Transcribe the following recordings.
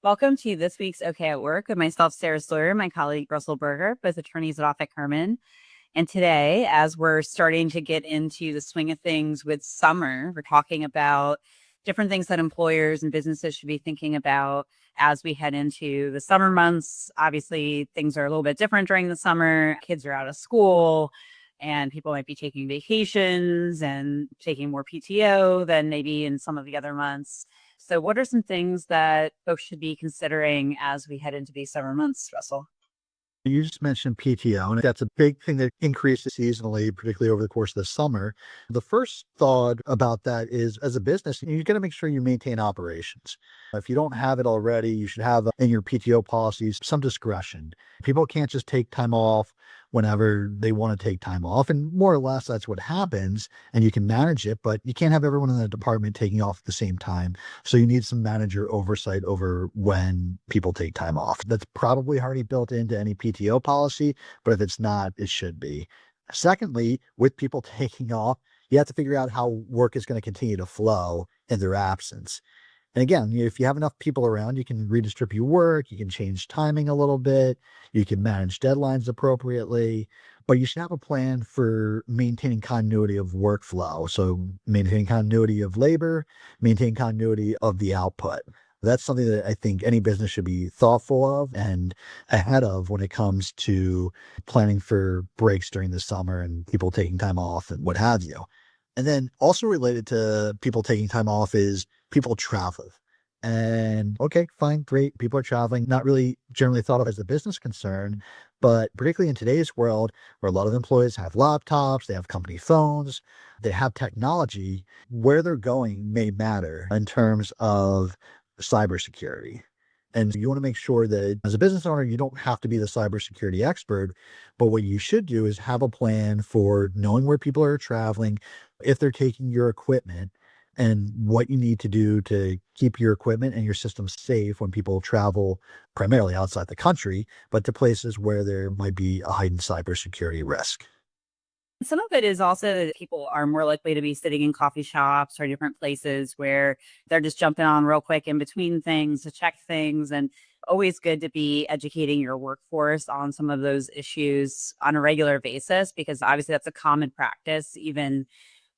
Welcome to this week's OK at Work with myself, Sawyer, my colleague, Russell Berger, both attorneys at Offit Kurman. And today, as we're starting to get into the swing of things with summer, we're talking about different things that employers and businesses should be thinking about as we head into the summer months. Obviously, things are a little bit different during the summer. Kids are out of school and people might be taking vacations and taking more PTO than maybe in some of the other months. So what are some things that folks should be considering as we head into these summer months, Russell? You just mentioned PTO, and that's a big thing that increases seasonally, particularly over the course of the summer. The first thought about that is, as a business, you got to make sure you maintain operations. If you don't have it already, you should have in your PTO policies some discretion. People can't just take time off whenever they want to take time off. And more or less, that's what happens, and you can manage it, but you can't have everyone in the department taking off at the same time. So you need some manager oversight over when people take time off. That's probably already built into any PTO policy, but if it's not, it should be. Secondly, with people taking off, you have to figure out how work is going to continue to flow in their absence. And again, if you have enough people around, you can redistribute work, you can change timing a little bit, you can manage deadlines appropriately, but you should have a plan for maintaining continuity of workflow. So maintaining continuity of labor, maintain continuity of the output. That's something that I think any business should be thoughtful of and ahead of when it comes to planning for breaks during the summer and people taking time off and what have you. And then also related to people taking time off is people travel. And okay, fine, great. People are traveling, not really generally thought of as a business concern, but particularly in today's world where a lot of employees have laptops, they have company phones, they have technology, where they're going may matter in terms of cybersecurity. And you want to make sure that as a business owner, you don't have to be the cybersecurity expert, but what you should do is have a plan for knowing where people are traveling, if they're taking your equipment, and what you need to do to keep your equipment and your systems safe when people travel primarily outside the country, but to places where there might be a heightened cybersecurity risk. Some of it is also that people are more likely to be sitting in coffee shops or different places where they're just jumping on real quick in between things to check things. And always good to be educating your workforce on some of those issues on a regular basis, because obviously that's a common practice, even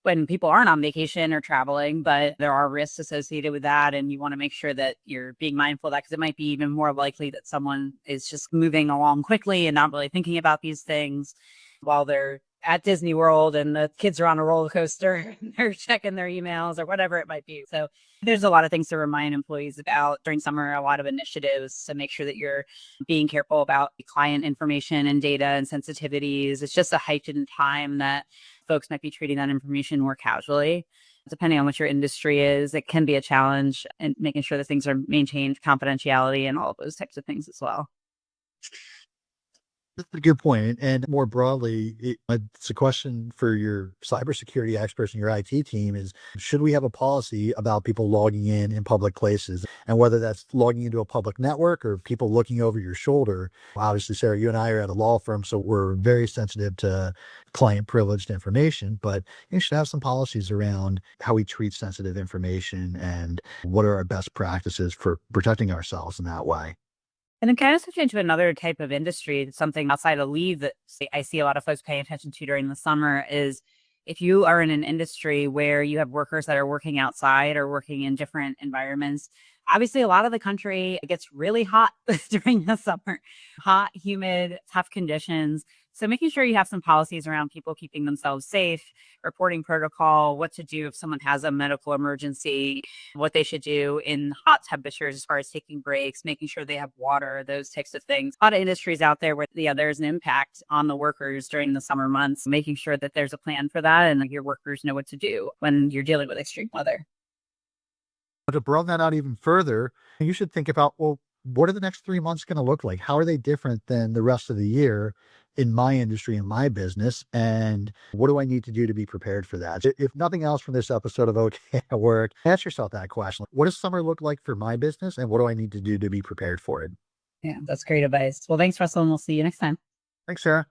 when people aren't on vacation or traveling, but there are risks associated with that. And you want to make sure that you're being mindful of that, because it might be even more likely that someone is just moving along quickly and not really thinking about these things while they're at Disney World and the kids are on a roller coaster and they're checking their emails or whatever it might be. So there's a lot of things to remind employees about during summer, a lot of initiatives to make sure that you're being careful about client information and data and sensitivities. It's just a heightened time that folks might be treating that information more casually. Depending on what your industry is, it can be a challenge, and making sure that things are maintained confidentiality and all of those types of things as well. That's a good point. And more broadly, it's a question for your cybersecurity experts and your IT team is, should we have a policy about people logging in public places? And whether that's logging into a public network or people looking over your shoulder. Obviously, Sarah, you and I are at a law firm, so we're very sensitive to client privileged information, but you should have some policies around how we treat sensitive information and what are our best practices for protecting ourselves in that way. And then kind of switching to another type of industry, something outside of leave that I see a lot of folks paying attention to during the summer is if you are in an industry where you have workers that are working outside or working in different environments. Obviously, a lot of the country gets really hot during the summer, hot, humid, tough conditions. So making sure you have some policies around people keeping themselves safe, reporting protocol, what to do if someone has a medical emergency, what they should do in hot temperatures as far as taking breaks, making sure they have water, those types of things. A lot of industries out there where there's an impact on the workers during the summer months, making sure that there's a plan for that and your workers know what to do when you're dealing with extreme weather. But to broaden that out even further, you should think about, well, what are the next 3 months going to look like? How are they different than the rest of the year in my industry, in my business? And what do I need to do to be prepared for that? If nothing else from this episode of OK at Work, ask yourself that question. What does summer look like for my business? And what do I need to do to be prepared for it? Yeah, that's great advice. Well, thanks, Russell, and we'll see you next time. Thanks, Sarah.